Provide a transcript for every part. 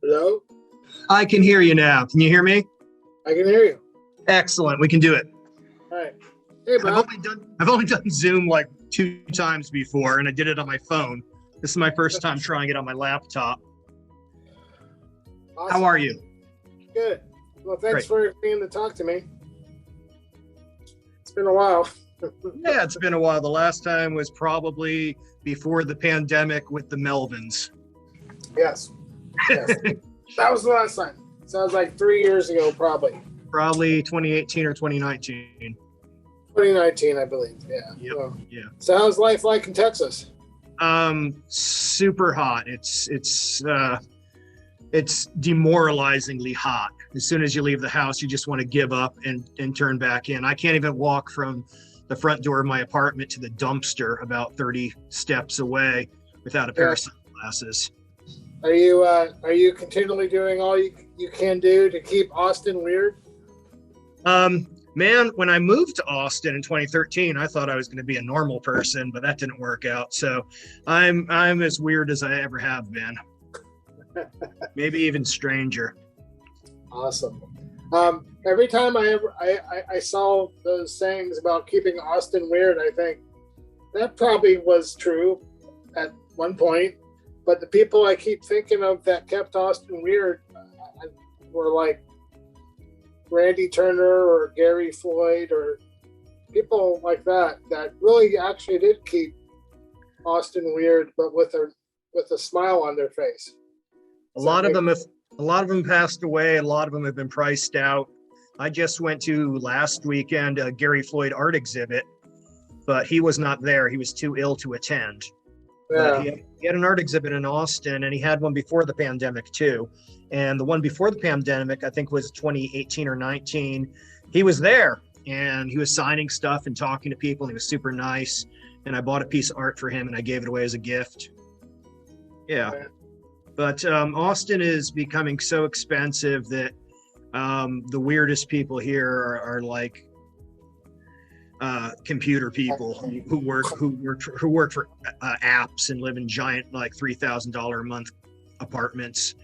Hello? I can hear you now. Can you hear me? I can hear you. Excellent. We can do it. All right. Hey, I've Bob. only done Zoom like 2 times before, and I did it on my phone. This is my first time trying it on my laptop. Awesome. How are you? Good. Well, thanks Great. for being to talk to me. It's been a while. Yeah, it's been a while. The last time was probably before the pandemic with the Melvins. Yes. That was the last time. Sounds like 3 years ago, probably. Probably 2018 or 2019. 2019, I believe. Yeah. Yep. Well, Yeah. so how's life like in Texas? Super hot. It's demoralizingly hot. As soon as you leave the house, you just want to give up and turn back in. I can't even walk from the front door of my apartment to the dumpster about 30 steps away without a pair of sunglasses. Are you continually doing all you can do to keep Austin weird? Man, when I moved to Austin in 2013, I thought I was going to be a normal person, but that didn't work out. So I'm as weird as I ever have been. Maybe even stranger. Awesome. Every time I saw those sayings about keeping Austin weird, I think that probably was true at one point. But the people I keep thinking of that kept Austin weird were like Randy Turner or Gary Floyd or people like that really actually did keep Austin weird, but with a smile on their face. A lot of them passed away. A lot of them have been priced out. I just went to last weekend a Gary Floyd art exhibit, but he was not there. He was too ill to attend. Yeah. He had an art exhibit in Austin, and he had one before the pandemic too. And the one before the pandemic, I think, was 2018 or 19. He was there, and he was signing stuff and talking to people, and he was super nice. And I bought a piece of art for him, and I gave it away as a gift. Yeah. But Austin is becoming so expensive that the weirdest people here are like computer people who work for apps and live in giant like $3,000 a month apartments.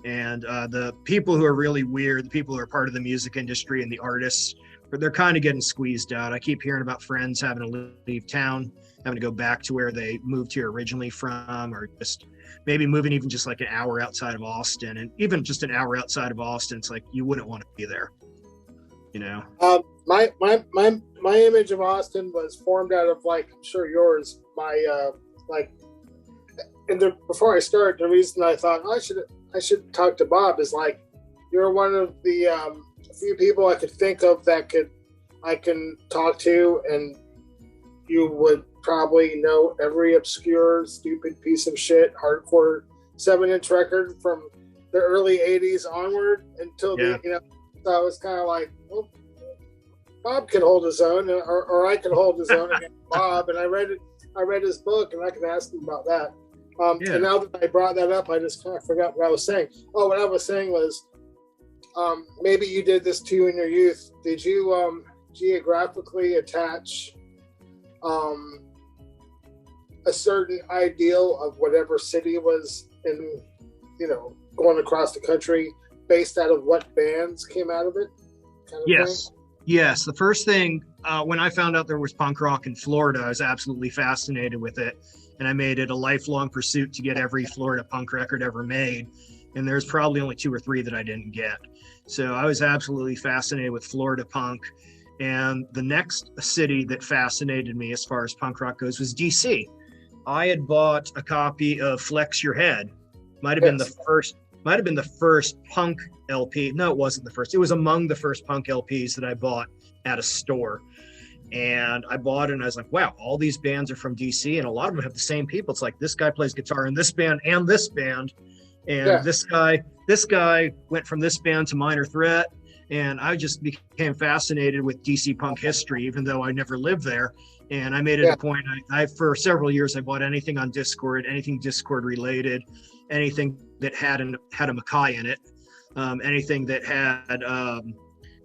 And the people who are really weird, the people who are part of the music industry and the artists, they're kind of getting squeezed out. I keep hearing about friends having to leave town, having to go back to where they moved here originally from, or just maybe moving even just like an hour outside of Austin. And even just an hour outside of Austin, it's like you wouldn't want to be there, you know? My image of Austin was formed out of, like, I'm sure yours, before I start, the reason I thought I should talk to Bob is like, you're one of the few people I could think of that I can talk to, and you would probably know every obscure, stupid piece of shit, hardcore 7-inch record from the early 80s onward until so I was kind of like, well, Bob can hold his own, or I can hold his own against Bob. And I read his book, and I can ask him about that. And now that I brought that up, I just kind of forgot what I was saying. Oh, what I was saying was, maybe you did this too in your youth. Did you geographically attach a certain ideal of whatever city was in, going across the country based out of what bands came out of it? Kind of Yes. thing? Yes. The first thing, when I found out there was punk rock in Florida, I was absolutely fascinated with it. And I made it a lifelong pursuit to get every Florida punk record ever made. And there's probably only 2 or 3 that I didn't get. So I was absolutely fascinated with Florida punk. And the next city that fascinated me as far as punk rock goes was DC. I had bought a copy of Flex Your Head. Might have been the first punk LP. No, it wasn't the first. It was among the first punk LPs that I bought at a store. And I bought it, and I was like, wow, all these bands are from DC, and a lot of them have the same people. It's like, this guy plays guitar in this band and this band. And this guy went from this band to Minor Threat. And I just became fascinated with DC punk history, even though I never lived there. And I made it a point. I for several years, I bought anything on Discord, anything Discord related, anything that had a Mackay in it, anything that had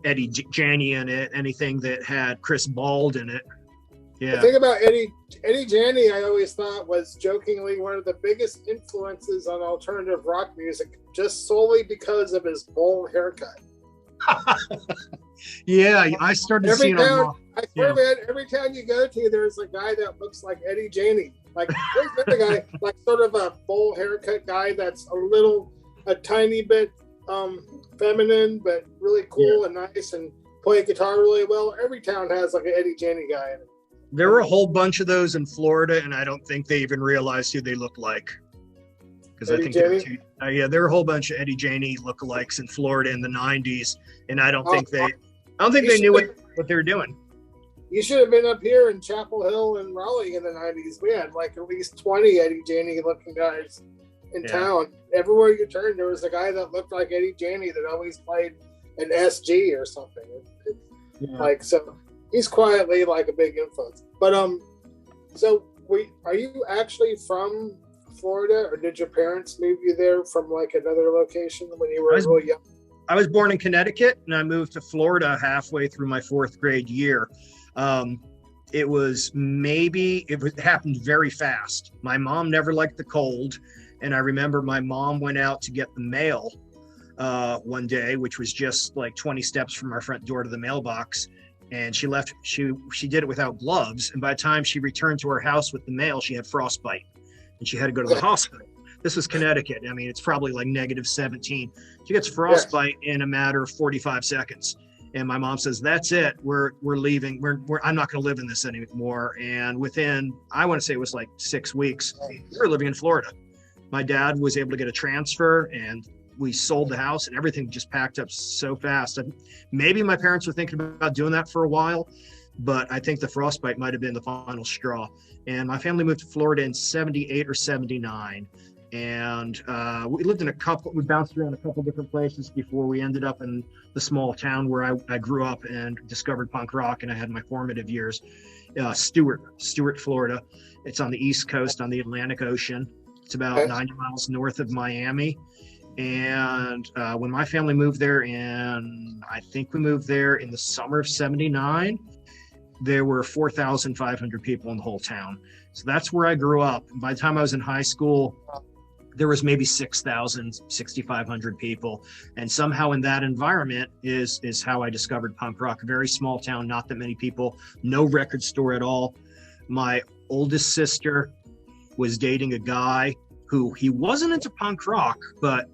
Eddie Janney in it, anything that had Chris Bald in it. The thing about Eddie Janney, I always thought was jokingly one of the biggest influences on alternative rock music, just solely because of his bowl haircut. Yeah, I started seeing I swear, man, every town you go to, there's a guy that looks like Eddie Janney. Like, there's another guy, like sort of a bowl haircut guy that's a tiny bit feminine, but really cool and nice and play guitar really well. Every town has like an Eddie Janney guy in it. There were a whole bunch of those in Florida, and I don't think they even realized who they looked like. Because I think there were a whole bunch of Eddie Janney lookalikes in Florida in the '90s, and I don't think they knew what they were doing. You should have been up here in Chapel Hill and Raleigh in the '90s. We had like at least 20 Eddie Janney looking guys in town. Everywhere you turned, there was a guy that looked like Eddie Janney that always played an SG or something. Like, so he's quietly like a big influence. But so are you actually from Florida, or did your parents move you there from like another location when you were really young? I was born in Connecticut, and I moved to Florida halfway through my 4th grade year. It happened very fast. My mom never liked the cold, and I remember my mom went out to get the mail one day, which was just like 20 steps from our front door to the mailbox, and she did it without gloves, and by the time she returned to her house with the mail, she had frostbite, and she had to go to the hospital. This was Connecticut. I mean, it's probably like -17. She gets frostbite in a matter of 45 seconds. And my mom says, that's it. We're leaving. I'm not going to live in this anymore. And within, I want to say it was like 6 weeks, we were living in Florida. My dad was able to get a transfer, and we sold the house, and everything just packed up so fast. And maybe my parents were thinking about doing that for a while, but I think the frostbite might have been the final straw. And my family moved to Florida in 78 or 79. And we lived in we bounced around a couple different places before we ended up in the small town where I grew up and discovered punk rock, and I had my formative years. Stuart, Florida. It's on the East Coast on the Atlantic Ocean. It's about 90 miles north of Miami. And when my family moved there, I think we moved there in the summer of 79, there were 4,500 people in the whole town. So that's where I grew up. And by the time I was in high school, there was maybe 6,000, 6,500 people. And somehow in that environment is how I discovered punk rock. A very small town, not that many people, no record store at all. My oldest sister was dating a guy who he wasn't into punk rock, but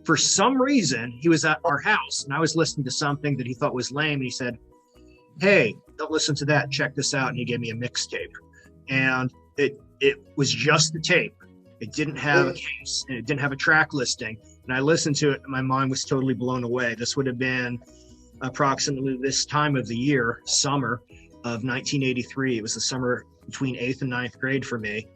for some reason he was at our house and I was listening to something that he thought was lame. And he said, hey, don't listen to that. Check this out. And he gave me a mixtape. And it was just the tape. It didn't have a case, and it didn't have a track listing. And I listened to it, and my mind was totally blown away. This would have been approximately this time of the year, summer of 1983. It was the summer between 8th and 9th grade for me.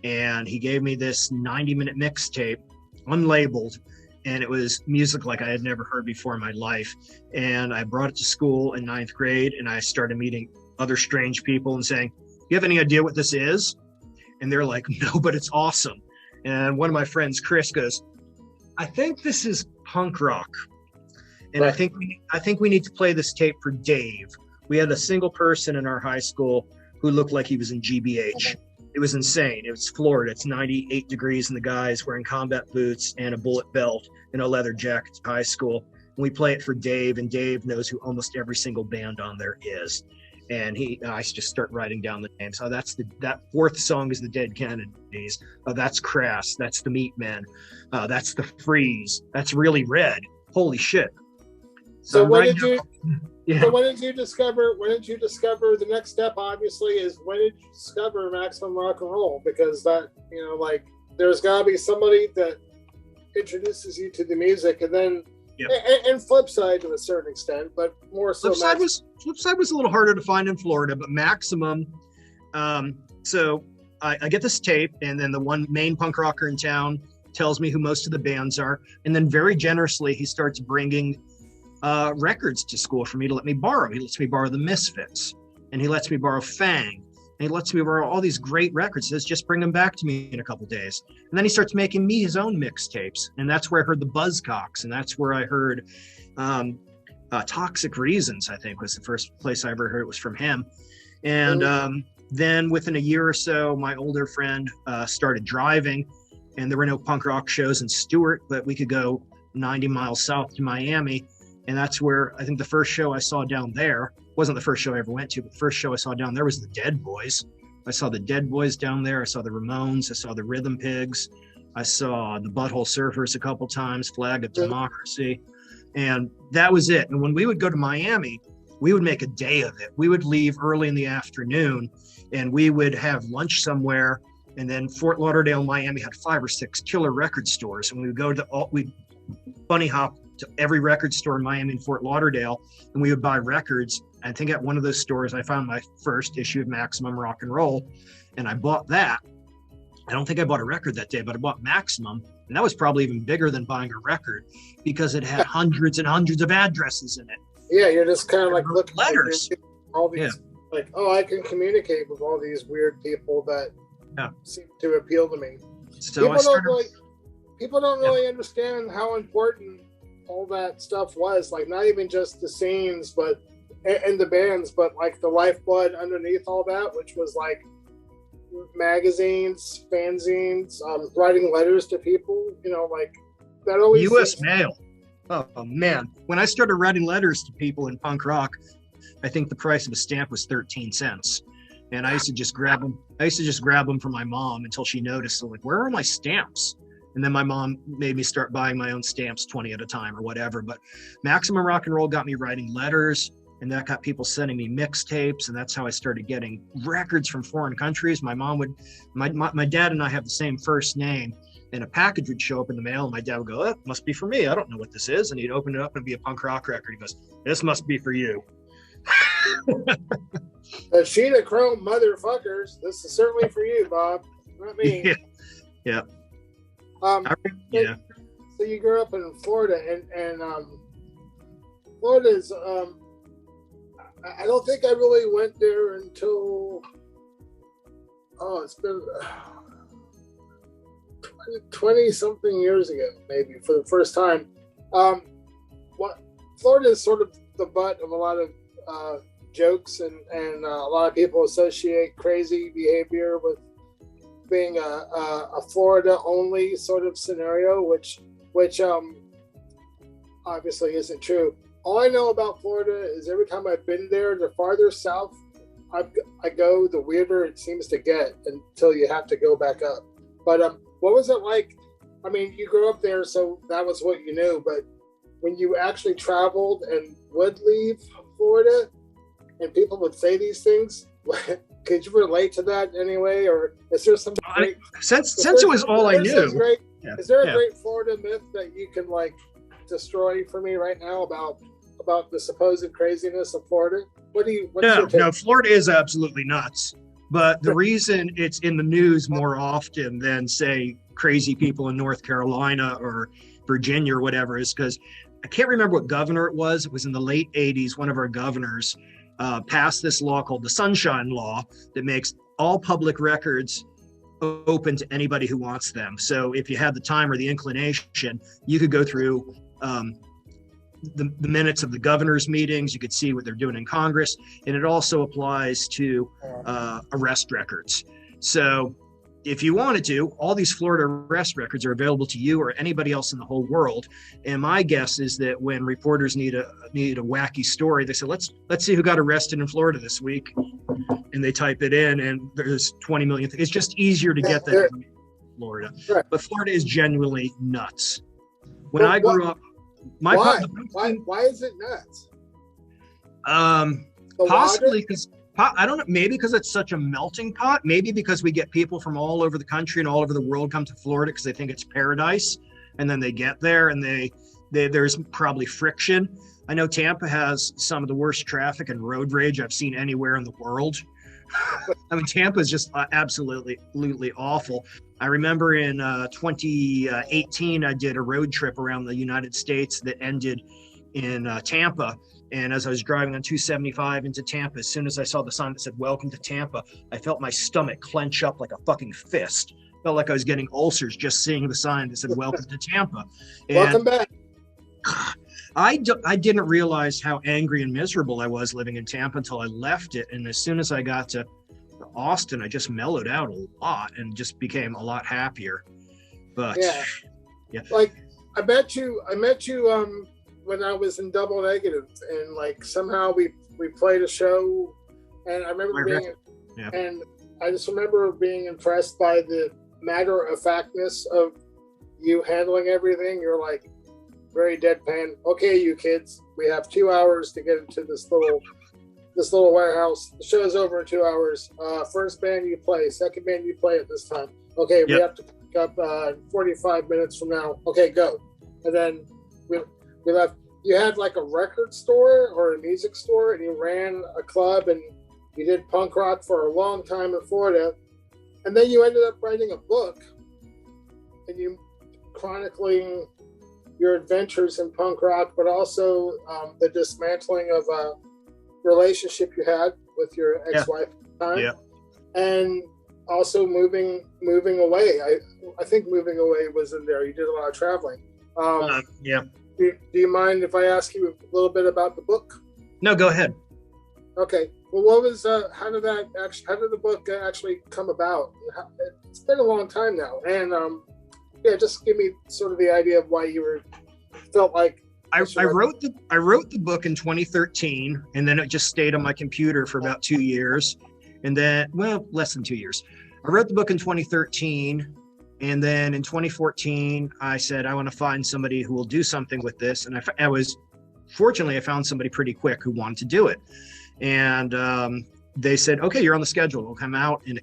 And he gave me this 90-minute mixtape, unlabeled, and it was music like I had never heard before in my life. And I brought it to school in 9th grade, and I started meeting other strange people and saying, you have any idea what this is? And they're like, no, but it's awesome. And one of my friends, Chris, goes, I think this is punk rock. And I think we need to play this tape for Dave. We had a single person in our high school who looked like he was in GBH. It was insane. It was Florida. It's 98 degrees, and the guy's wearing combat boots and a bullet belt and a leather jacket to high school. And we play it for Dave, and Dave knows who almost every single band on there is. And I just start writing down the names. Oh, that fourth song is the Dead Kennedys. Oh, that's Crass. That's the Meatmen. That's the Freeze. That's Really Red. Holy shit! So when did you discover the next step? Obviously, is when did you discover Maximum Rock and Roll? Because that, like there's got to be somebody that introduces you to the music, and then. Yep. And Flipside to a certain extent, but more so. Flipside was a little harder to find in Florida, but Maximum. So I get this tape, and then the one main punk rocker in town tells me who most of the bands are, and then very generously he starts bringing records to school for me to let me borrow. He lets me borrow the Misfits, and he lets me borrow Fang. And he lets me borrow all these great records. He says, just bring them back to me in a couple days. And then he starts making me his own mixtapes. And that's where I heard the Buzzcocks. And that's where I heard Toxic Reasons, I think, was the first place I ever heard it was from him. And Then within a year or so, my older friend started driving, and there were no punk rock shows in Stewart, but we could go 90 miles south to Miami. And that's where I think the first show I saw down there wasn't the first show I ever went to, but the first show I saw down there was the Dead Boys. I saw the Dead Boys down there. I saw the Ramones. I saw the Rhythm Pigs. I saw the Butthole Surfers a couple times, Flag of Democracy. And that was it. And when we would go to Miami, we would make a day of it. We would leave early in the afternoon and we would have lunch somewhere. And then Fort Lauderdale, Miami had 5 or 6 killer record stores. And we would go to we'd bunny hop to every record store in Miami and Fort Lauderdale, and we would buy records. I think at one of those stores, I found my first issue of Maximum Rock and Roll, and I bought that. I don't think I bought a record that day, but I bought Maximum, and that was probably even bigger than buying a record because it had hundreds and hundreds of addresses in it. Yeah, you're just kind of like looking letters. at all these, like, oh, I can communicate with all these weird people that seem to appeal to me. So people don't really understand how important all that stuff was, like not even just the scenes, but and the bands, but like the lifeblood underneath all that, which was like magazines, fanzines, writing letters to people, like that always. U.S. mail. Oh man, when I started writing letters to people in punk rock, I think the price of a stamp was 13 cents, and I used to just grab them. I used to just grab them from my mom until she noticed. So like, where are my stamps? And then my mom made me start buying my own stamps, 20 at a time or whatever. But Maximum Rock and Roll got me writing letters, and that got people sending me mixtapes. And that's how I started getting records from foreign countries. My mom would, my dad and I have the same first name, and a package would show up in the mail. And my dad would go, "It must be for me. I don't know what this is." And he'd open it up and be a punk rock record. He goes, "This must be for you." A sheet of chrome, motherfuckers. This is certainly for you, Bob. Not me. Yeah. So you grew up in Florida, and Florida's. I don't think I really went there until. Oh, it's been 20 something years ago, maybe for the first time. Florida is sort of the butt of a lot of jokes, and a lot of people associate crazy behavior with being a Florida only sort of scenario, which obviously isn't true. All I know about Florida is every time I've been there, the farther south I go, the weirder it seems to get until you have to go back up. But what was it like? I mean, you grew up there, so that was what you knew. But when you actually traveled and would leave Florida, and people would say these things, could you relate to that in any way, or is there some great? Since it was all I knew. Is there a great Florida myth that you can like destroy for me right now about the supposed craziness of Florida? No, Florida is absolutely nuts. But the reason it's in the news more often than, say, crazy people in North Carolina or Virginia or whatever is because I can't remember what governor it was. It was in the late 80s. One of our governors passed this law called the Sunshine Law that makes all public records open to anybody who wants them. So if you had the time or the inclination, you could go through the minutes of the governor's meetings. You could see what they're doing in Congress, and it also applies to arrest records. So if you wanted to, all these Florida arrest records are available to you or anybody else in the whole world. And my guess is that when reporters need a wacky story, they say, let's see who got arrested in Florida this week, and they type it in, and there's 20 million. It's just easier to get that in Florida. Right. But Florida is genuinely nuts. When I grew up, why is it nuts? Possibly because I don't know. Maybe because it's such a melting pot. Maybe because we get people from all over the country and all over the world come to Florida because they think it's paradise, and then they get there and there's probably friction. I know Tampa has some of the worst traffic and road rage I've seen anywhere in the world. I mean, Tampa is just absolutely awful. I remember in 2018, I did a road trip around the United States that ended in Tampa. And as I was driving on 275 into Tampa, as soon as I saw the sign that said, "Welcome to Tampa," I felt my stomach clench up like a fucking fist. Felt like I was getting ulcers just seeing the sign that said, "Welcome to Tampa." And welcome back. I didn't realize how angry and miserable I was living in Tampa until I left it. And as soon as I got to Austin, I just mellowed out a lot and just became a lot happier. But yeah. Like I met you when I was in Double Negative, and like somehow we played a show, and I remember and I just remember being impressed by the matter of factness of you handling everything. You're like very deadpan. Okay, you kids, we have 2 hours to get into this little warehouse. The show's over in 2 hours. First band you play, second band you play at this time. Okay, we have to pick up 45 minutes from now. Okay, go. And then we left. You had like a record store or a music store, and you ran a club, and you did punk rock for a long time in Florida. And then you ended up writing a book, and you chronicling your adventures in punk rock, but also the dismantling of a relationship you had with your ex-wife at the time, and also moving away. I think moving away was in there. You did a lot of traveling. Do you mind if I ask you a little bit about the book? No, go ahead. Okay. Well, what was how did the book actually come about? It's been a long time now, and just give me sort of the idea of why you felt like. I wrote the book in 2013, and then it just stayed on my computer for about 2 years, and then less than 2 years. I wrote the book in 2013, and then in 2014 I said I want to find somebody who will do something with this, and fortunately I found somebody pretty quick who wanted to do it, and they said, okay, you're on the schedule. It'll come out in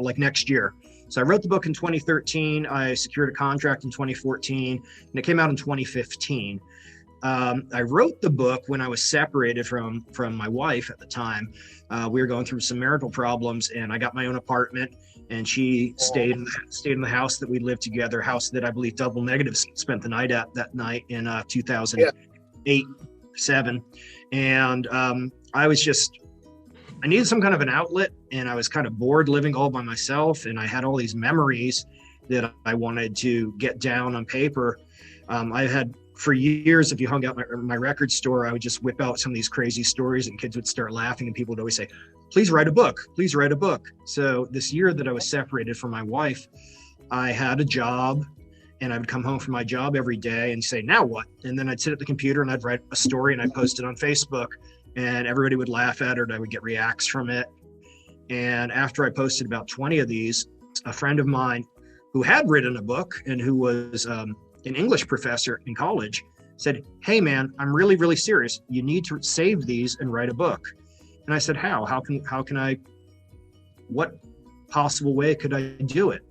like next year. So I wrote the book in 2013. I secured a contract in 2014, and it came out in 2015. I wrote the book when I was separated from my wife at the time. We were going through some marital problems, and I got my own apartment, and she stayed in the house that we lived together, house that I believe Double Negative spent the night at that night in 2008, 7. And I needed some kind of an outlet, and I was kind of bored living all by myself, and I had all these memories that I wanted to get down on paper. I had for years, if you hung out my record store, I would just whip out some of these crazy stories, and kids would start laughing, and people would always say, please write a book, please write a book. So this year that I was separated from my wife, I had a job, and I would come home from my job every day and say, now what? And then I'd sit at the computer and I'd write a story, and I'd post it on Facebook, and everybody would laugh at it, and I would get reacts from it. And after I posted about 20 of these, a friend of mine who had written a book and who was an English professor in college said, hey man, I'm really, really serious. You need to save these and write a book. And I said, how can I, what possible way could I do it?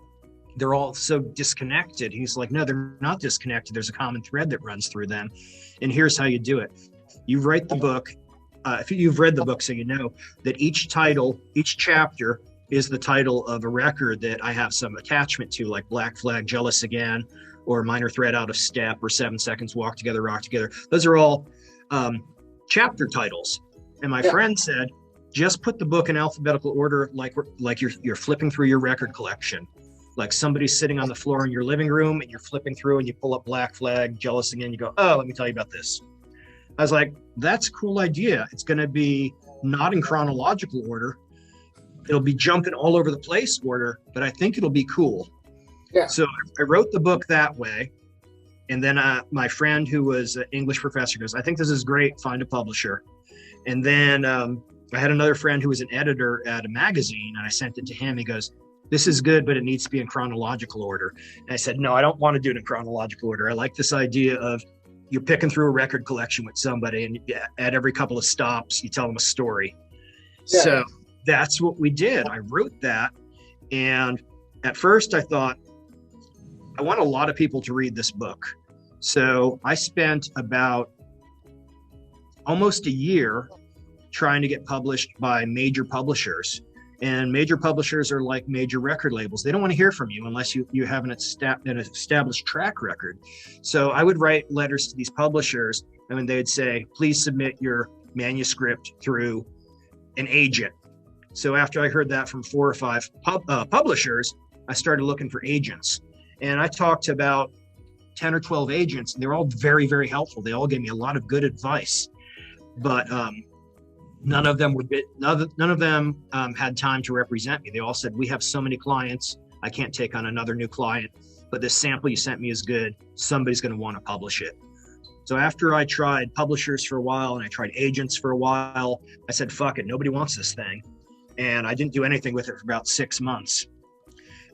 They're all so disconnected. He's like, no, they're not disconnected. There's a common thread that runs through them. And here's how you do it. You write the book. If you've read the book, so you know that each chapter is the title of a record that I have some attachment to, like Black Flag, Jealous Again, or Minor Threat, Out of Step, or 7 Seconds, Walk Together, Rock Together. Those are all chapter titles. And my friend said, just put the book in alphabetical order, like you're flipping through your record collection. Like somebody's sitting on the floor in your living room, and you're flipping through, and you pull up Black Flag, Jealous Again. You go, oh, let me tell you about this. I was like, that's a cool idea. It's going to be not in chronological order. It'll be jumping all over the place order, but I think it'll be cool. Yeah. So I wrote the book that way. And then my friend who was an English professor goes, I think this is great. Find a publisher. And then I had another friend who was an editor at a magazine, and I sent it to him. He goes, this is good, but it needs to be in chronological order. And I said, no, I don't want to do it in chronological order. I like this idea of you're picking through a record collection with somebody, and at every couple of stops, you tell them a story. Yeah. So that's what we did. I wrote that. And at first I thought, I want a lot of people to read this book. So I spent about almost a year trying to get published by major publishers. And major publishers are like major record labels. They don't want to hear from you unless you have an established track record. So I would write letters to these publishers, and they'd say, please submit your manuscript through an agent. So after I heard that from 4 or 5 publishers, I started looking for agents. And I talked to about 10 or 12 agents, and they're all very, very helpful. They all gave me a lot of good advice. But None of them had time to represent me. They all said, we have so many clients, I can't take on another new client, but this sample you sent me is good. Somebody's going to want to publish it. So after I tried publishers for a while and I tried agents for a while, I said, fuck it, nobody wants this thing. And I didn't do anything with it for about 6 months.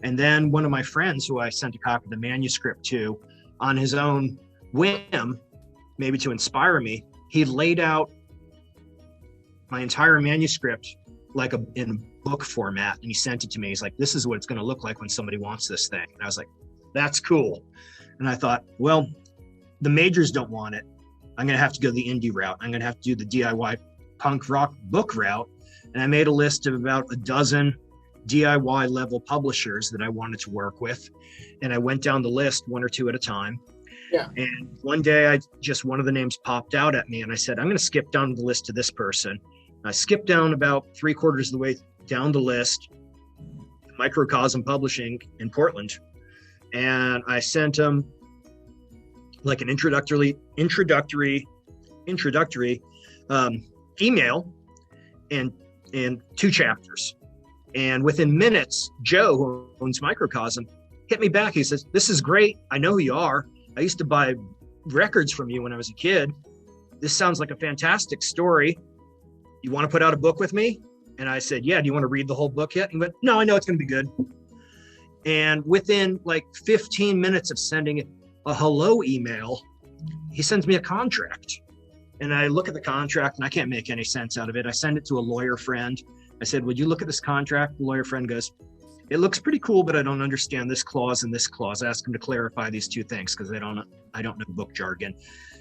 And then one of my friends who I sent a copy of the manuscript to, on his own whim, maybe to inspire me, he laid out my entire manuscript in book format, and he sent it to me. He's like, this is what it's going to look like when somebody wants this thing. And I was like, that's cool. And I thought, well, the majors don't want it. I'm going to have to go the indie route. I'm going to have to do the DIY punk rock book route. And I made a list of about a dozen DIY level publishers that I wanted to work with. And I went down the list one or two at a time. Yeah. And one day one of the names popped out at me, and I said, I'm going to skip down the list to this person. And I skipped down about 3/4 of the way down the list, Microcosm Publishing in Portland. And I sent them like an introductory email and 2 chapters. And within minutes, Joe, who owns Microcosm, hit me back. He says, this is great. I know who you are. I used to buy records from you when I was a kid. This sounds like a fantastic story. You want to put out a book with me? And I said, yeah. Do you want to read the whole book yet? And he went, no, I know it's going to be good. And within like 15 minutes of sending a hello email, he sends me a contract. And I look at the contract and I can't make any sense out of it. I send it to a lawyer friend. I said, would you look at this contract? The lawyer friend goes, it looks pretty cool, but I don't understand this clause and this clause. I asked him to clarify these 2 things because I don't know book jargon.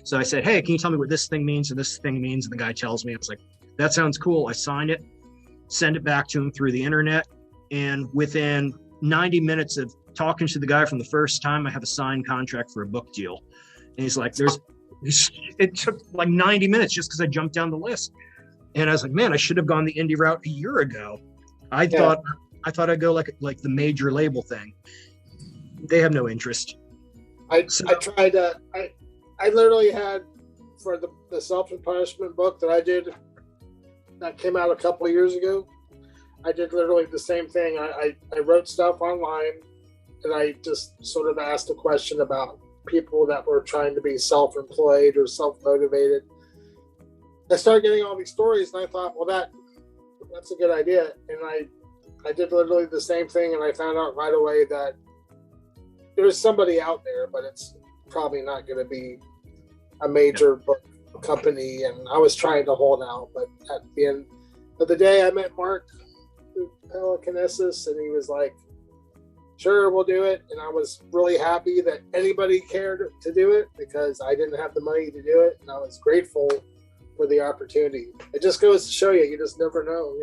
So I said, hey, can you tell me what this thing means and this thing means? And the guy tells me. I was like, that sounds cool. I signed it, send it back to him through the internet. And within 90 minutes of talking to the guy from the first time, I have a signed contract for a book deal. And he's like, it took like 90 minutes just because I jumped down the list. And I was like, man, I should have gone the indie route a year ago. I thought I'd go like the major label thing. They have no interest. I tried. I literally had for the self-punishment book that I did that came out a couple of years ago. I did literally the same thing. I wrote stuff online, and I just sort of asked a question about people that were trying to be self-employed or self-motivated. I started getting all these stories, and I thought, well, that's a good idea. And I did literally the same thing, and I found out right away that there's somebody out there, but it's probably not going to be a major book company. And I was trying to hold out, but at the end of the day, I met Mark through Telekinesis, and he was like, sure, we'll do it. And I was really happy that anybody cared to do it because I didn't have the money to do it. And I was grateful for the opportunity. It just goes to show you just never know,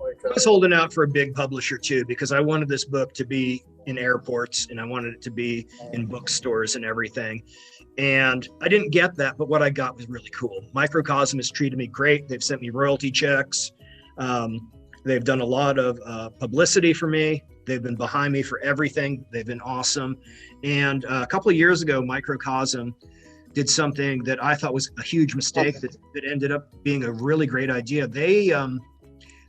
I was holding out for a big publisher too, because I wanted this book to be in airports and I wanted it to be in bookstores and everything. And I didn't get that, but what I got was really cool. Microcosm has treated me great. They've sent me royalty checks. They've done a lot of publicity for me. They've been behind me for everything. They've been awesome. And a couple of years ago, Microcosm did something that I thought was a huge mistake that ended up being a really great idea.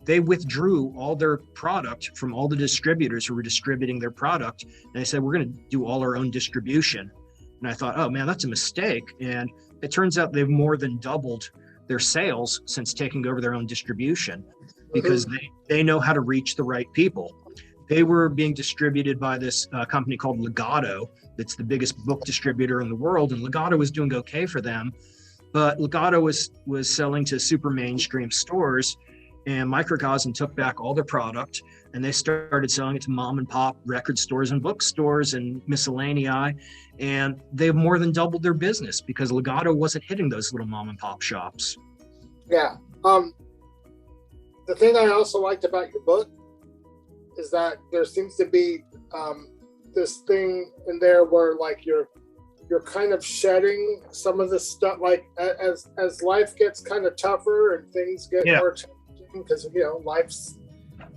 They withdrew all their product from all the distributors who were distributing their product. And they said, we're going to do all our own distribution. And I thought, oh man, that's a mistake. And it turns out they've more than doubled their sales since taking over their own distribution because they know how to reach the right people. They were being distributed by this company called Legato. That's the biggest book distributor in the world. And Legato was doing okay for them. But Legato was selling to super mainstream stores. And Microcosm took back all their product and they started selling it to mom and pop record stores and bookstores and miscellaneous. And they've more than doubled their business because Legato wasn't hitting those little mom and pop shops. Yeah. The thing I also liked about your book is that there seems to be this thing in there where like you're kind of shedding some of the stuff, like as life gets kind of tougher and things get more challenging, because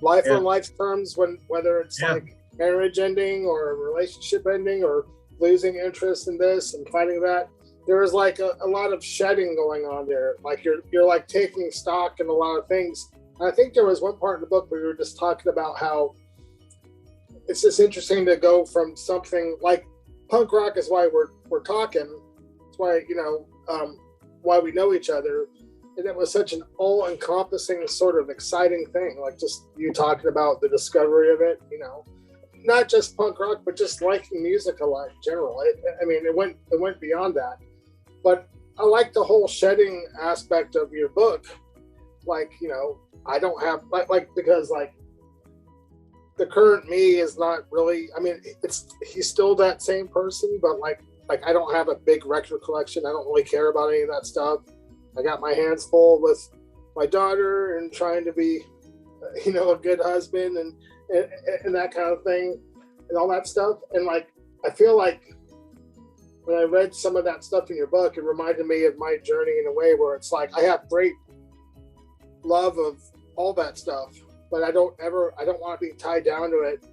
life on life's terms, whether it's like marriage ending or a relationship ending or losing interest in this and finding that, there was like a lot of shedding going on there. Like you're like taking stock in a lot of things. And I think there was one part in the book where we were just talking about how it's just interesting to go from something like punk rock is why we're talking. It's why, why we know each other. And it was such an all-encompassing sort of exciting thing. Like just you talking about the discovery of it, not just punk rock, but just liking music a lot in general. It went beyond that. But I like the whole shedding aspect of your book. Like, I don't have because the current me is not really, he's still that same person, but like I don't have a big record collection. I don't really care about any of that stuff. I got my hands full with my daughter and trying to be, a good husband and that kind of thing and all that stuff. And like, I feel like when I read some of that stuff in your book, it reminded me of my journey in a way where it's like, I have great love of all that stuff, but I don't want to be tied down to it.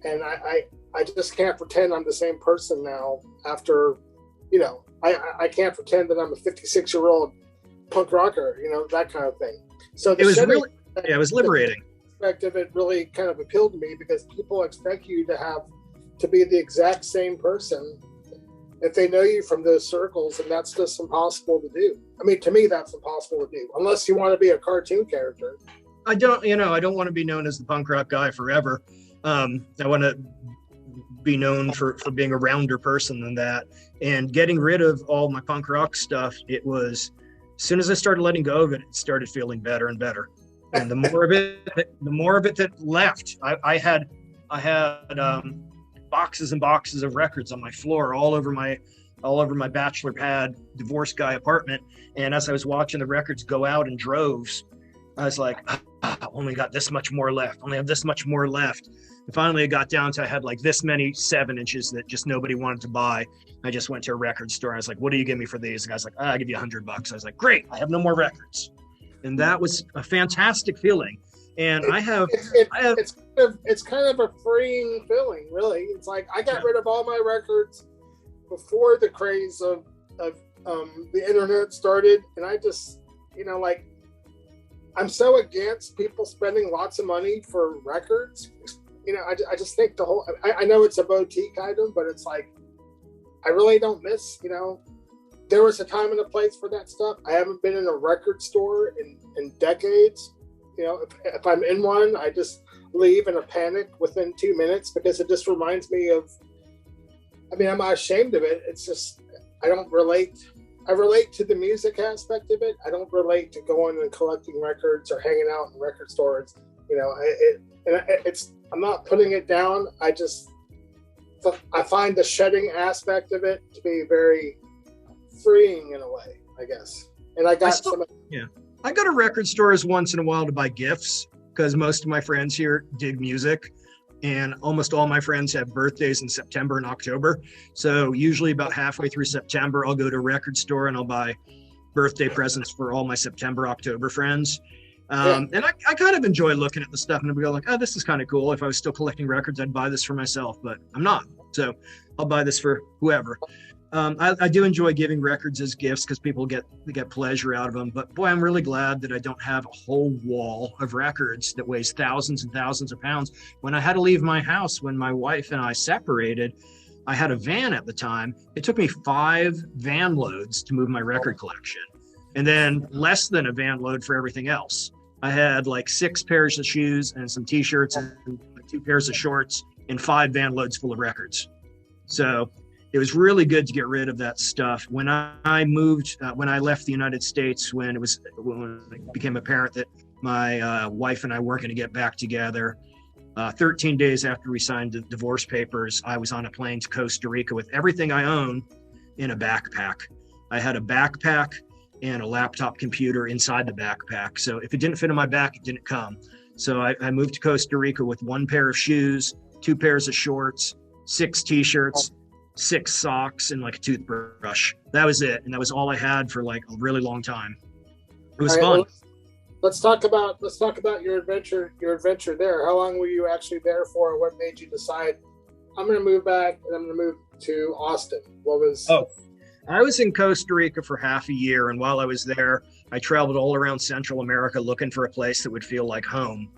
And I just can't pretend I'm the same person now after, I can't pretend that I'm a 56-year-old punk rocker, that kind of thing. So it was really, it was liberating. The aspect of it really kind of appealed to me because people expect you to be the exact same person if they know you from those circles, and that's just impossible to do. To me, that's impossible to do unless you want to be a cartoon character. I don't want to be known as the punk rock guy forever. I want to be known for being a rounder person than that. And getting rid of all my punk rock stuff, it was, as soon as I started letting go of it, it started feeling better and better. And the more of it that left, I had boxes and boxes of records on my floor all over my bachelor pad divorce guy apartment. And as I was watching the records go out in droves, I was like, I only got this much more left. Only have this much more left. And finally it got down to I had like this many 7-inches that just nobody wanted to buy. I just went to a record store. I was like, what do you give me for these? The guy's like, I'll give you $100. I was like, great, I have no more records. And that was a fantastic feeling. And it's kind of a freeing feeling, really. It's like I got rid of all my records before the craze of the internet started, and I just, I'm so against people spending lots of money for records. I just think the whole, I know it's a boutique item, but it's like, I really don't miss, there was a time and a place for that stuff. I haven't been in a record store in decades. If I'm in one, I just leave in a panic within 2 minutes because it just reminds me of, I'm not ashamed of it. It's just, I relate to the music aspect of it. I don't relate to going and collecting records or hanging out in record stores. I'm not putting it down. I find the shedding aspect of it to be very freeing in a way, I guess. And I got I go to record stores once in a while to buy gifts because most of my friends here dig music, and almost all my friends have birthdays in September and October. So usually about halfway through September, I'll go to a record store and I'll buy birthday presents for all my September, October friends. And I kind of enjoy looking at the stuff and I'll be like, oh, this is kind of cool. If I was still collecting records, I'd buy this for myself, but I'm not. So I'll buy this for whoever. I do enjoy giving records as gifts because people get pleasure out of them. But boy, I'm really glad that I don't have a whole wall of records that weighs thousands and thousands of pounds. When I had to leave my house, when my wife and I separated, I had a van at the time. It took me 5 van loads to move my record collection, and then less than a van load for everything else. I had like 6 pairs of shoes and some t-shirts and 2 pairs of shorts and 5 van loads full of records. So it was really good to get rid of that stuff. When I moved, when I left the United States, when it became apparent that my wife and I weren't going to get back together, 13 days after we signed the divorce papers, I was on a plane to Costa Rica with everything I own in a backpack. I had a backpack and a laptop computer inside the backpack. So if it didn't fit in my back, it didn't come. So I moved to Costa Rica with 1 pair of shoes, 2 pairs of shorts, 6 t-shirts, 6 socks, and like a toothbrush. That was it. And that was all I had for like a really long time. It was fun. Well, let's talk about your adventure there. How long were you actually there for? What made you decide I'm going to move back and I'm going to move to Austin? What was I was in Costa Rica for half a year, and while I was there, I traveled all around Central America looking for a place that would feel like home.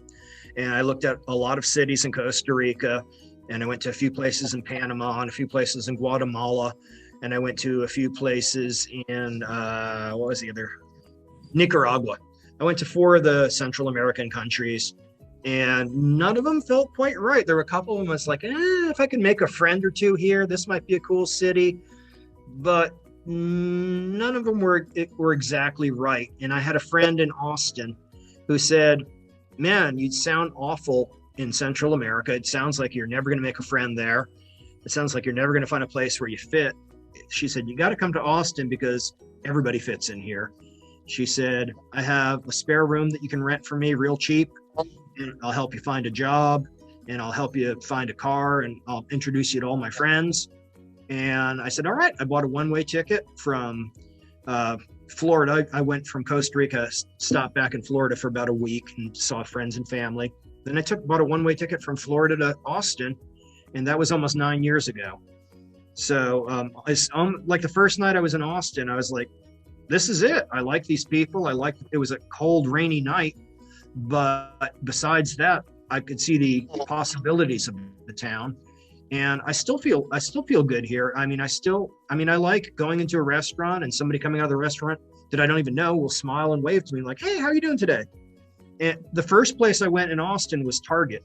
And I looked at a lot of cities in Costa Rica, and I went to a few places in Panama and a few places in Guatemala, and I went to a few places in what was the other? Nicaragua. I went to 4 of the Central American countries, and none of them felt quite right. There were a couple of them I was like, if I could make a friend or two here, this might be a cool city. But none of them were exactly right. And I had a friend in Austin who said, man, you'd sound awful in Central America. It sounds like you're never going to make a friend there. It sounds like you're never going to find a place where you fit. She said, you got to come to Austin because everybody fits in here. She said, I have a spare room that you can rent for me real cheap, and I'll help you find a job, and I'll help you find a car, and I'll introduce you to all my friends. And I said, all right. I bought a one-way ticket from Florida. I went from Costa Rica, stopped back in Florida for about a week and saw friends and family. Then I bought a one-way ticket from Florida to Austin, and that was almost 9 years ago. So like the first night I was in Austin, I was like, this is it. I like these people. It was a cold, rainy night, but besides that, I could see the possibilities of the town. And I still feel good here. I like going into a restaurant and somebody coming out of the restaurant that I don't even know will smile and wave to me like, hey, how are you doing today? And the first place I went in Austin was Target.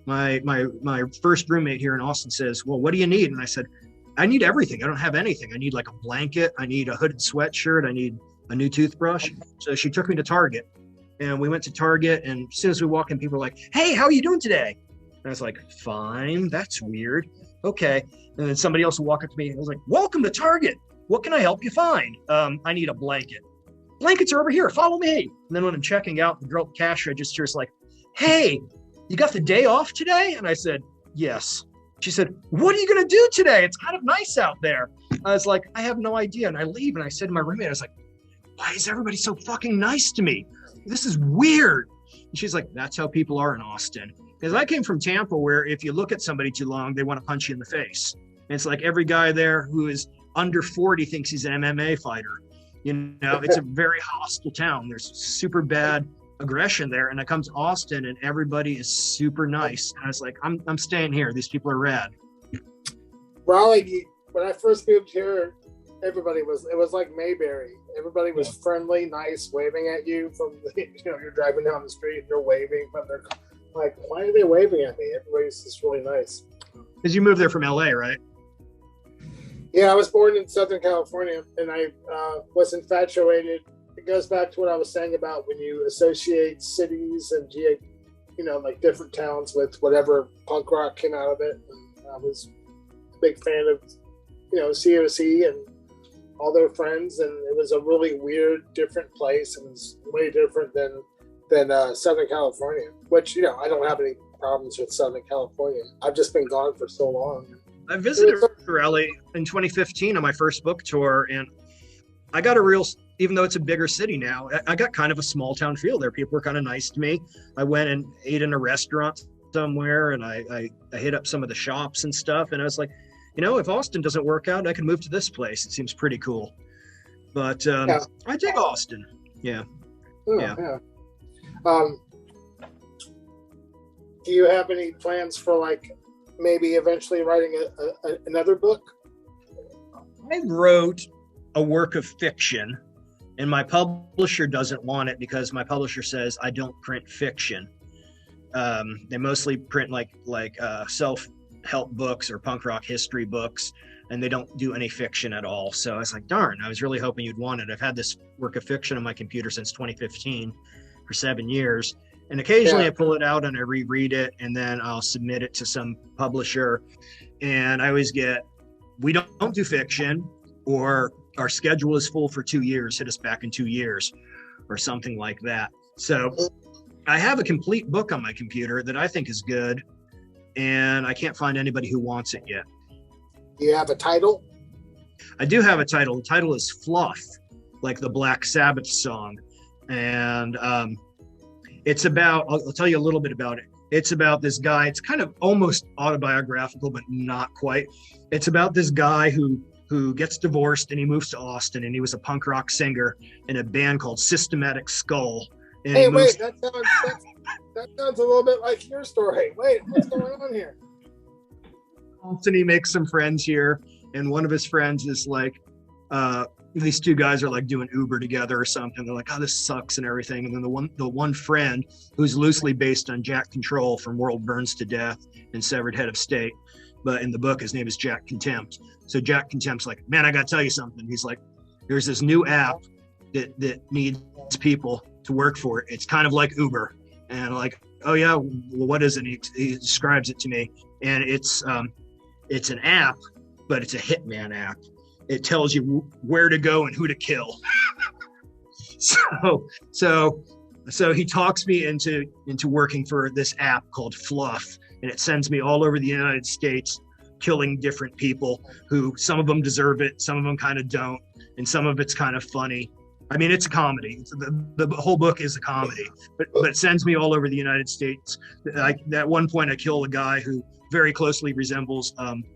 My first roommate here in Austin says, well, what do you need? And I said, I need everything. I don't have anything. I need like a blanket. I need a hooded sweatshirt. I need a new toothbrush. So she took me to Target, and we went to Target. And as soon as we walk in, people were like, hey, how are you doing today? And I was like, fine. That's weird. Okay. And then somebody else would walk up to me. And I was like, welcome to Target. What can I help you find? I need a blanket. Blankets are over here. Follow me. And then when I'm checking out, the girl at the cash register is like, hey, you got the day off today? And I said, yes. She said, what are you going to do today? It's kind of nice out there. I was like, I have no idea. And I leave, and I said to my roommate, I was like, why is everybody so fucking nice to me? This is weird. And she's like, that's how people are in Austin. Because I came from Tampa, where if you look at somebody too long, they want to punch you in the face. And it's like every guy there who is under 40 thinks he's an MMA fighter. You know, it's a very hostile town. There's super bad aggression there. And I come to Austin, and everybody is super nice. And I was like, I'm staying here. These people are rad. Raleigh, when I first moved here, it was like Mayberry. Everybody was friendly, nice, waving at you from you're driving down the street and you're waving from their, like, why are they waving at me? Everybody's just really nice. Because you moved there from LA, right? Yeah, I was born in Southern California, and I was infatuated. It goes back to what I was saying about when you associate cities and like different towns with whatever punk rock came out of it. And I was a big fan of COC and all their friends, and it was a really weird, different place. It was way different than Southern California, which I don't have any problems with Southern California. I've just been gone for so long. I visited Raleigh in 2015 on my first book tour, and I got even though it's a bigger city now, I got kind of a small town feel there. People were kind of nice to me. I went and ate in a restaurant somewhere, and I hit up some of the shops and stuff, and I was like, if Austin doesn't work out, I can move to this place. It seems pretty cool. But I dig Austin. Yeah. Oh, yeah. Do you have any plans for maybe eventually writing another book? I wrote a work of fiction, and my publisher doesn't want it because my publisher says I don't print fiction. They mostly print like self-help books or punk rock history books, and they don't do any fiction at all. So I was like, darn, I was really hoping you'd want it. I've had this work of fiction on my computer since 2015 for 7 years. And occasionally I pull it out and I reread it, and then I'll submit it to some publisher. And I always get, we don't do fiction, or our schedule is full for 2 years, hit us back in 2 years, or something like that. So I have a complete book on my computer that I think is good, and I can't find anybody who wants it yet. Do you have a title? I do have a title. The title is Fluff, like the Black Sabbath song. And it's about, I'll tell you a little bit about it. It's about this guy. It's kind of almost autobiographical, but not quite. It's about this guy who who gets divorced and he moves to Austin, and he was a punk rock singer in a band called Systematic Skull. And hey, wait, that sounds a little bit like your story. Wait, what's going on here? And he makes some friends here, and one of his friends is like, these two guys are like doing Uber together or something. They're like, oh, this sucks and everything. And then the one friend who's loosely based on Jack Control from World Burns to Death and Severed Head of State, but in the book his name is Jack Contempt. So Jack Contempt's like, man, I gotta tell you something. He's like, there's this new app that needs people to work for it. It's kind of like Uber. And I'm like, oh yeah, well, what is it? He describes it to me, and it's an app, but it's a hitman app. It tells you where to go and who to kill. So he talks me into working for this app called Fluff, and it sends me all over the United States, killing different people who, some of them deserve it, some of them kind of don't, and some of it's kind of funny. I mean, it's a comedy. The whole book is a comedy, but it sends me all over the United States. Like at one point, I kill a guy who very closely resembles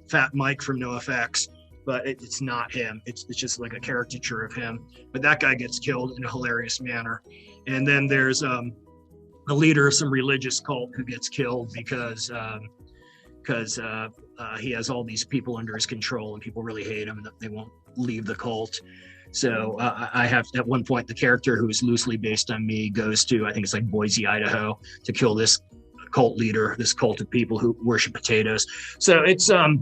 Fat Mike from NoFX, but it's not him. It's just like a caricature of him. But that guy gets killed in a hilarious manner. And then there's the leader of some religious cult who gets killed because he has all these people under his control, and people really hate him, and they won't leave the cult. So I have, at one point, the character who is loosely based on me goes to, I think it's like Boise, Idaho, to kill this cult leader, this cult of people who worship potatoes. So it's a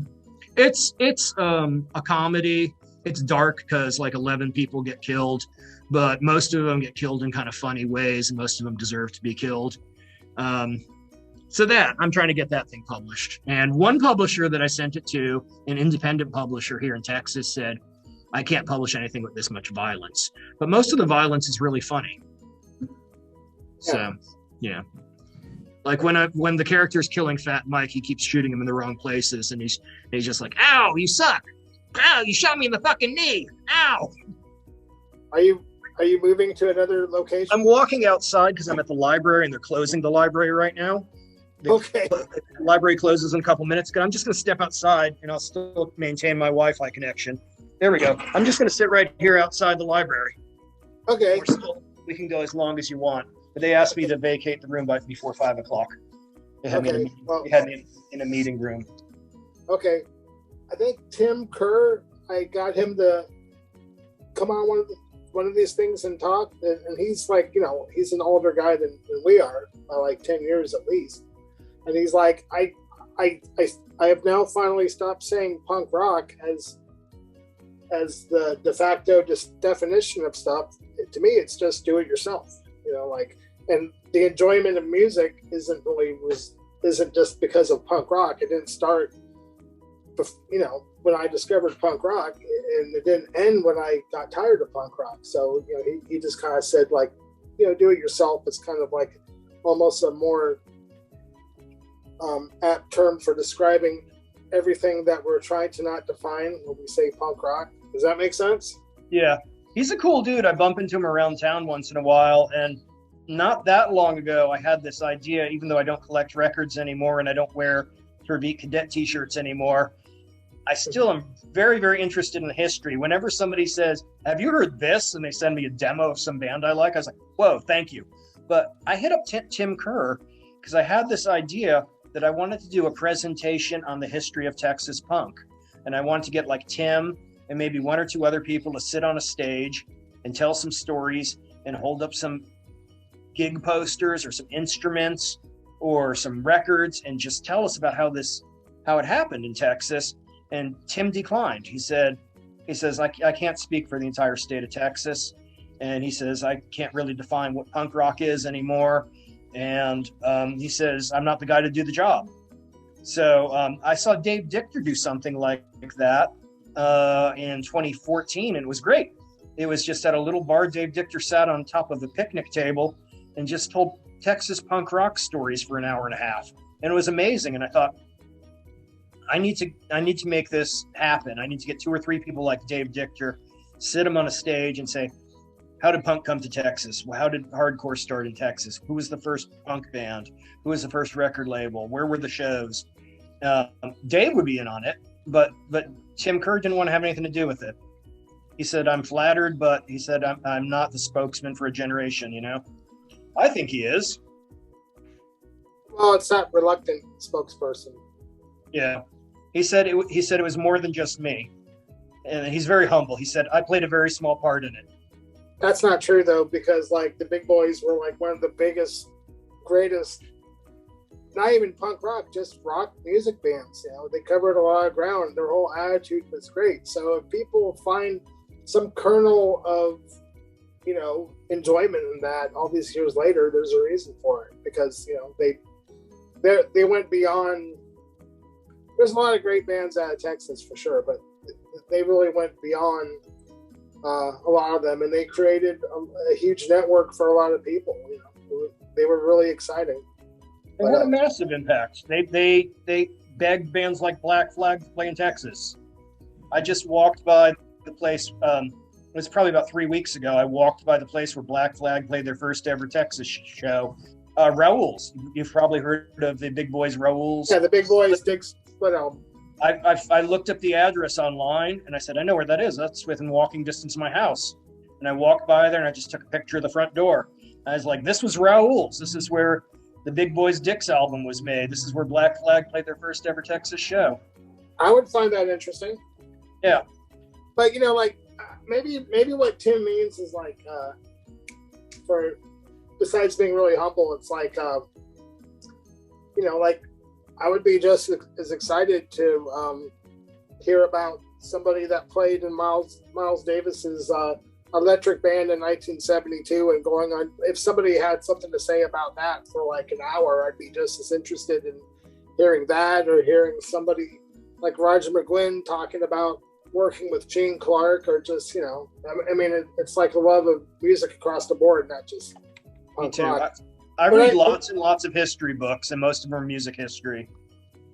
comedy. It's dark because like 11 people get killed, but most of them get killed in kind of funny ways, and most of them deserve to be killed. So that I'm trying to get that thing published. And one publisher that I sent it to, an independent publisher here in Texas, said, I can't publish anything with this much violence, but most of the violence is really funny. So, yeah. Like when the character's killing Fat Mike, he keeps shooting him in the wrong places, and he's just like, ow, you suck. Ow, you shot me in the fucking knee. Ow. Are you moving to another location? I'm walking outside because I'm at the library, and they're closing the library right now. The library closes in a couple minutes. I'm just going to step outside, and I'll still maintain my Wi-Fi connection. There we go. I'm just going to sit right here outside the library. Okay. We can go as long as you want. But they asked me to vacate the room before 5 o'clock. They had me in a meeting room. Okay. I think Tim Kerr, I got him to come on one of these things and talk. And he's like, he's an older guy than we are, by like 10 years at least. And he's like, I have now finally stopped saying punk rock as the de facto definition of stuff. To me, it's just do it yourself, and the enjoyment of music isn't just because of punk rock. It didn't start, when I discovered punk rock, and it didn't end when I got tired of punk rock. So, he just kind of said, like, do it yourself. It's kind of like almost a more apt term for describing everything that we're trying to not define when we say punk rock. Does that make sense? Yeah. He's a cool dude. I bump into him around town once in a while. And not that long ago, I had this idea, even though I don't collect records anymore and I don't wear Verbeek Cadet t-shirts anymore, I still am very, very interested in history. Whenever somebody says, have you heard this? And they send me a demo of some band I like, I was like, whoa, thank you. But I hit up Tim Kerr because I had this idea that I wanted to do a presentation on the history of Texas punk. And I wanted to get like Tim and maybe one or two other people to sit on a stage and tell some stories and hold up some gig posters or some instruments or some records and just tell us about how it happened in Texas. And Tim declined. He says, I can't speak for the entire state of Texas. And he says, I can't really define what punk rock is anymore. And he says, I'm not the guy to do the job. So I saw Dave Dichter do something like that in 2014, and it was great. It was just at a little bar. Dave Dichter sat on top of the picnic table and just told Texas punk rock stories for an hour and a half. And it was amazing. And I thought, I need to make this happen. I need to get 2 or 3 people like Dave Dichter, sit them on a stage and say, how did punk come to Texas? Well, how did hardcore start in Texas? Who was the first punk band? Who was the first record label? Where were the shows? Dave would be in on it, but Tim Kerr didn't want to have anything to do with it. He said, I'm flattered, but he said, I'm not the spokesman for a generation, you know? I think he is. Well, it's not reluctant spokesperson. Yeah. He said it was more than just me. And he's very humble. He said, I played a very small part in it. That's not true, though, because, like, the Big Boys were, like, one of the biggest, greatest, not even punk rock, just rock music bands. You know, they covered a lot of ground. Their whole attitude was great. So if people find some kernel of, you know, enjoyment in that all these years later, there's a reason for it, because, you know, they went beyond. There's a lot of great bands out of Texas for sure, but they really went beyond a lot of them, and they created a huge network for a lot of people. You know, they were really exciting. They had a massive impact. They begged bands like Black Flag to play in Texas. I just walked by the place. It was probably about 3 weeks ago. I walked by the place where Black Flag played their first ever Texas show. Raoul's. You've probably heard of the Big Boys Raoul's. Yeah, the Big Boys Dig Split album. I looked up the address online, and I said, I know where that is. That's within walking distance of my house. And I walked by there, and I just took a picture of the front door. I was like, this was Raoul's. This is where the Big Boys Dix album was made. This is where Black Flag played their first ever Texas show. I would find that interesting. Yeah. But, you know, like, maybe what Tim means is, like, for, besides being really humble, it's like, you know, like, I would be just as excited to hear about somebody that played in Miles Davis's Electric Band in 1972 and going on. If somebody had something to say about that for like an hour, I'd be just as interested in hearing that, or hearing somebody like Roger McGuinn talking about working with Gene Clark, or just, you know, I mean, it's like a love of music across the board, not just punk rock. I read lots and lots of history books, and most of them are music history.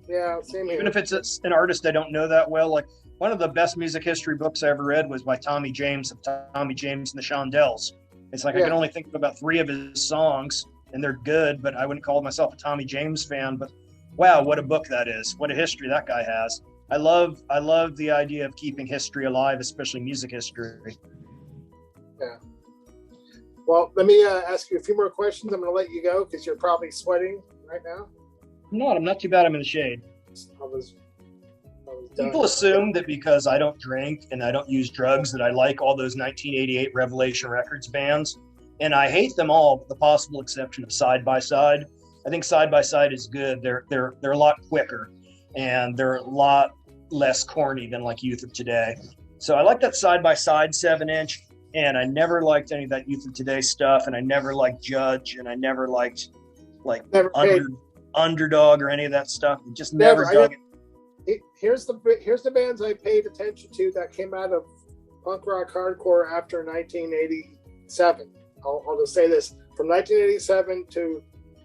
Yeah, same here. Even if it's an artist I don't know that well, like one of the best music history books I ever read was by Tommy James of Tommy James and the Shondells. It's like I can only think of about 3 of his songs, and they're good, but I wouldn't call myself a Tommy James fan. But wow, what a book that is! What a history that guy has. I love the idea of keeping history alive, especially music history. Yeah. Well, let me ask you a few more questions. I'm going to let you go because you're probably sweating right now. I'm not too bad. I'm in the shade. I was done. People assume that because I don't drink and I don't use drugs that I like all those 1988 Revelation Records bands, and I hate them all, with the possible exception of Side by Side. I think Side by Side is good. They're a lot quicker, and they're a lot less corny than like Youth of Today. So I like that Side by Side 7-inch. And I never liked any of that Youth of Today stuff, and I never liked Judge, and I never liked Underdog or any of that stuff. Just never dug it. Here's the bands I paid attention to that came out of punk rock hardcore after 1987. I'll just say this: from 1987 to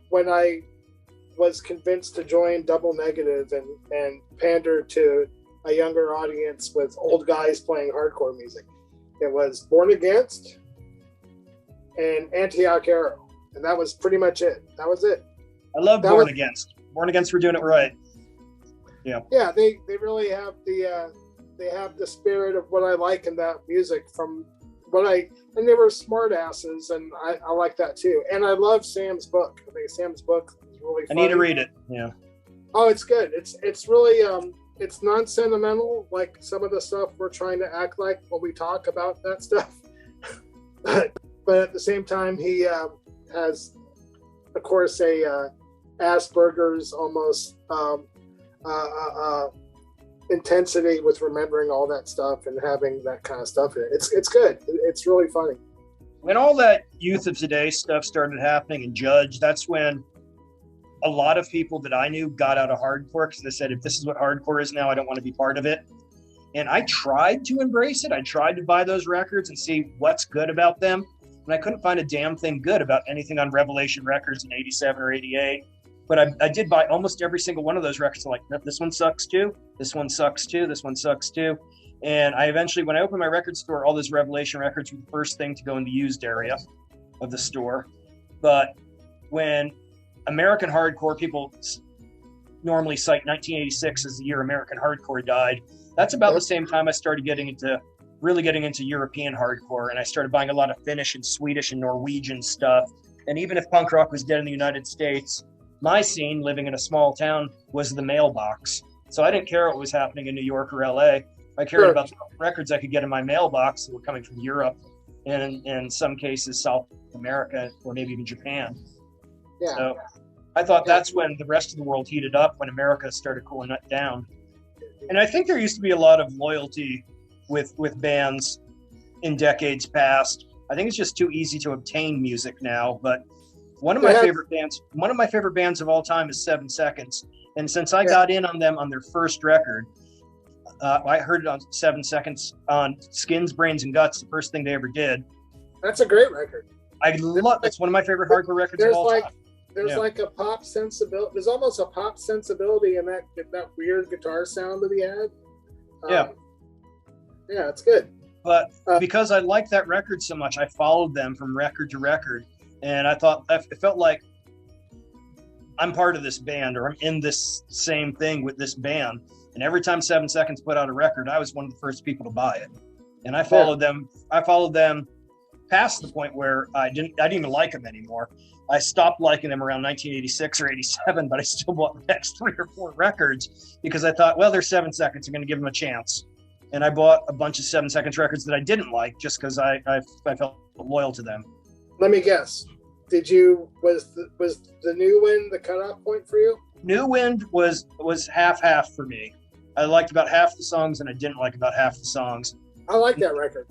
when I was convinced to join Double Negative and pander to a younger audience with old guys playing hardcore music. It was Born Against and Antioch Arrow, and that was pretty much it. That was it. I love Born Against. Born Against, we're doing it right. Yeah. Yeah, they really have the spirit of what I like in that music from and they were smart asses, and I like that too. And I love Sam's book. I think Sam's book is really funny. I need to read it. Yeah. Oh, it's good. It's really it's non-sentimental, like some of the stuff we're trying to act like when we talk about that stuff. but at the same time, he has, of course, a Aspbergers almost intensity with remembering all that stuff and having that kind of stuff in it. It's good. It's really funny. When all that Youth of Today stuff started happening in Judge, that's when a lot of people that I knew got out of hardcore because they said, if this is what hardcore is now, I don't want to be part of it. And I tried to embrace it. I tried to buy those records and see what's good about them. And I couldn't find a damn thing good about anything on Revelation Records in 87 or 88. But I did buy almost every single one of those records. I'm like, this one sucks too. This one sucks too. This one sucks too. And I eventually, when I opened my record store, all those Revelation Records were the first thing to go in the used area of the store. But when American hardcore people normally cite 1986 as the year American hardcore died. That's about the same time I started really getting into European hardcore, and I started buying a lot of Finnish and Swedish and Norwegian stuff. And even if punk rock was dead in the United States, my scene, living in a small town, was the mailbox. So I didn't care what was happening in New York or LA. I cared about the records I could get in my mailbox that were coming from Europe and in some cases South America or maybe even Japan. Yeah. So I thought that's when the rest of the world heated up, when America started cooling it down. And I think there used to be a lot of loyalty with bands in decades past. I think it's just too easy to obtain music now. But one of my favorite bands of all time is 7 Seconds. And since I got in on them on their first record, I heard it on 7 Seconds on Skins, Brains, and Guts, the first thing they ever did. That's a great record. It's one of my favorite hardcore records of all time. There's like a pop sensibility. There's almost a pop sensibility in that weird guitar sound that he had. Yeah, it's good. But because I liked that record so much, I followed them from record to record. And I thought, it felt like I'm part of this band, or I'm in this same thing with this band. And every time 7 Seconds put out a record, I was one of the first people to buy it. And I followed them. I followed them past the point where I didn't even like them anymore. I stopped liking them around 1986 or 87, but I still bought the next 3 or 4 records because I thought, well, they're 7 Seconds. I'm going to give them a chance. And I bought a bunch of 7 Seconds records that I didn't like just because I felt loyal to them. Let me guess. Was the New Wind the cutoff point for you? New Wind was half for me. I liked about half the songs and I didn't like about half the songs. I like that record.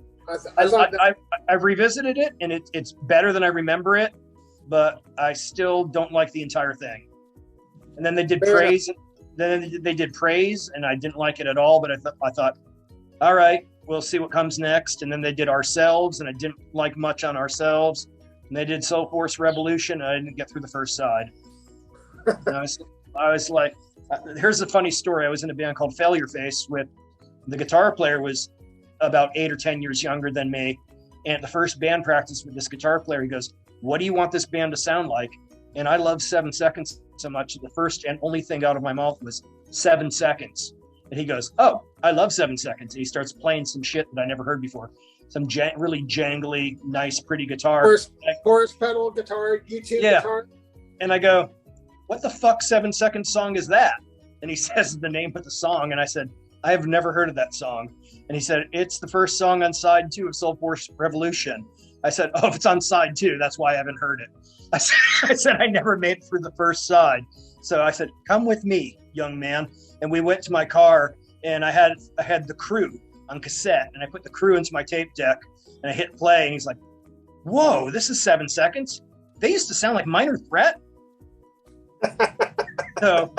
I've revisited it and it's better than I remember it, but I still don't like the entire thing. And then they did Praise. Then they did Praise, and I didn't like it at all. But I thought, all right, we'll see what comes next. And then they did Ourselves, and I didn't like much on Ourselves. And they did Soul Force Revolution, and I didn't get through the first side. And I was like, here's a funny story. I was in a band called Failure Face with the guitar player was about 8 or 10 years younger than me. And at the first band practice with this guitar player, he goes, what do you want this band to sound like? And I love 7 Seconds so much. The first and only thing out of my mouth was 7 Seconds. And he goes, oh, I love 7 Seconds. And he starts playing some shit that I never heard before. Some really jangly, nice, pretty guitar. Chorus pedal guitar, YouTube guitar. And I go, what the fuck 7 Seconds song is that? And he says the name of the song. And I said, I have never heard of that song. And he said, it's the first song on side 2 of Soul Force Revolution. I said, oh, if it's on side 2, that's why I haven't heard it. I said, I never made it through the first side. So I said, come with me, young man. And we went to my car, and I had The Crew on cassette, and I put The Crew into my tape deck, and I hit play, and he's like, whoa, this is 7 Seconds? They used to sound like Minor Threat? So,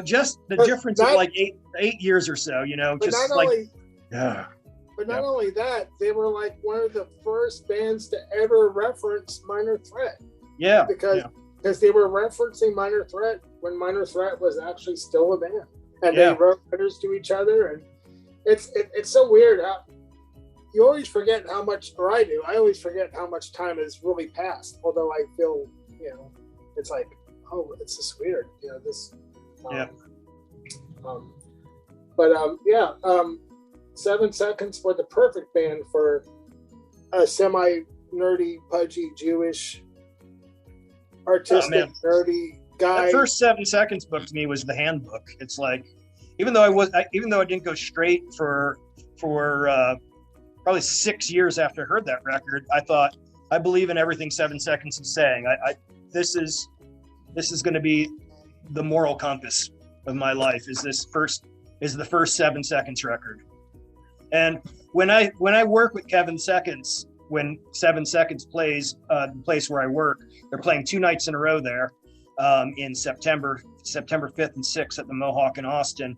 just the difference of like eight years or so, just like... But not only that, they were like one of the first bands to ever reference Minor Threat. Yeah. Because they were referencing Minor Threat when Minor Threat was actually still a band. And they wrote letters to each other. And it's so weird how you always forget how much, or I do, I always forget how much time has really passed. Although I feel, it's like, oh, it's just weird. 7 Seconds were the perfect band for a semi-nerdy, pudgy, Jewish, artistic, nerdy guy. The first 7 Seconds book to me was the handbook. It's like, even though I didn't go straight for probably 6 years after I heard that record, I thought, I believe in everything 7 Seconds is saying. This is going to be the moral compass of my life. Is the first 7 Seconds record. And when I work with Kevin Seconds, when 7 Seconds plays the place where I work, they're playing 2 nights in a row there in September 5th and 6th at the Mohawk in Austin.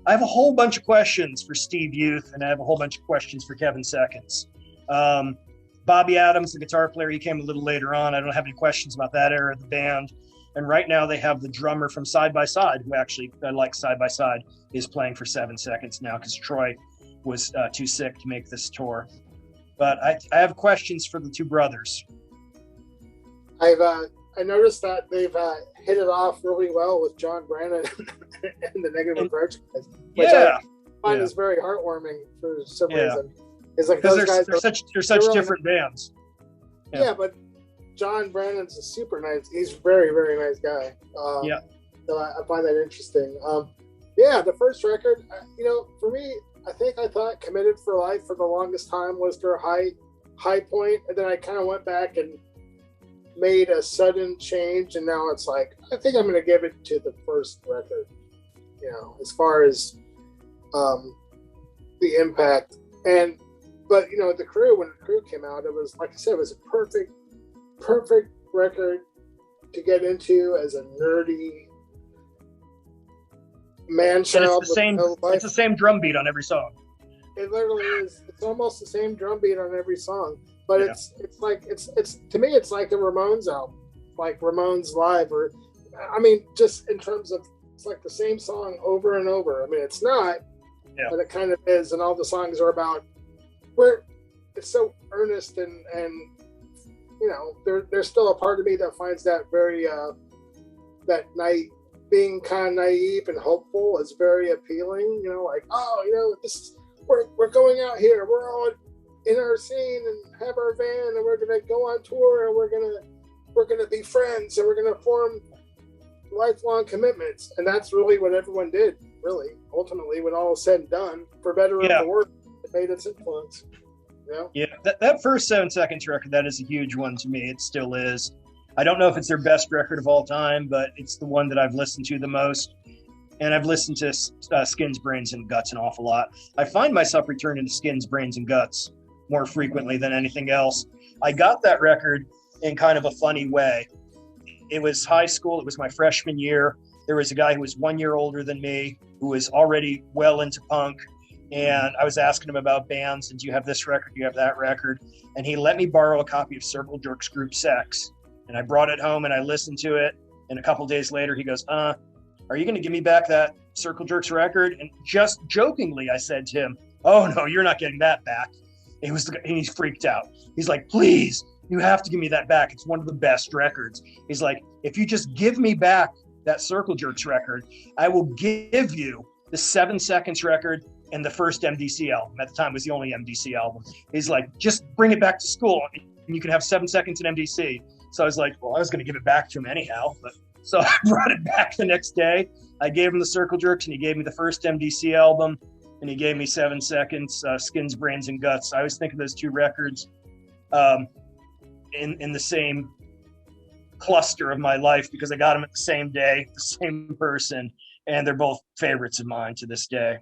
I have a whole bunch of questions for Steve Youth, and I have a whole bunch of questions for Kevin Seconds. Bobby Adams, the guitar player, he came a little later on. I don't have any questions about that era of the band. And right now they have the drummer from Side by Side, who actually, I like Side by Side, is playing for 7 Seconds now because Troy was too sick to make this tour. But I have questions for the 2 brothers. I I noticed that they've hit it off really well with John Brannon and the Negative Approach guys, which I find is very heartwarming for some reason. It's like those guys they're such different bands. Yeah, but John Brannon's a super nice. He's a very, very nice guy. So I find that interesting. The first record, for me, I thought Committed for Life for the longest time was their high point, and then I kind of went back and made a sudden change, and now it's like I think I'm going to give it to the first record. As far as the impact, but the Crew, when the Crew came out, it was like I said, it was a perfect record to get into as a nerdy man-child. It's the same drum beat on every song. It literally is. It's almost the same drum beat on every song, but it's to me it's like a Ramones album, like Ramones live, or just in terms of it's like the same song over and over. I mean, it's not, but it kind of is, and all the songs are about where it's so earnest and there's still a part of me that finds that very that night being kind of naive and hopeful is very appealing. This we're going out here, we're all in our scene and have our van, and we're gonna go on tour, and we're gonna be friends, and we're gonna form lifelong commitments. And that's really what everyone did, really, ultimately, when all is said and done, for better or for worse. It made its influence. That first 7 Seconds record, that is a huge one to me. It still is. I don't know if it's their best record of all time, but it's the one that I've listened to the most. And I've listened to Skins, Brains, and Guts an awful lot. I find myself returning to Skins, Brains, and Guts more frequently than anything else. I got that record in kind of a funny way. It was high school. It was my freshman year. There was a guy who was 1 year older than me who was already well into punk. And I was asking him about bands, and do you have this record? Do you have that record? And he let me borrow a copy of Circle Jerks Group Sex. And I brought it home and I listened to it. And a couple days later, he goes, are you going to give me back that Circle Jerks record? And just jokingly, I said to him, oh, no, you're not getting that back. And he's freaked out. He's like, please, you have to give me that back. It's one of the best records. He's like, if you just give me back that Circle Jerks record, I will give you the 7 Seconds record and the first MDC album. At the time, it was the only MDC album. He's like, just bring it back to school, and you can have 7 Seconds in MDC. So I was like, well, I was going to give it back to him anyhow. So I brought it back the next day. I gave him the Circle Jerks, and he gave me the first MDC album, and he gave me 7 Seconds, Skins, Brains, and Guts. I always think of those two records in the same cluster of my life because I got them at the same day, the same person, and they're both favorites of mine to this day.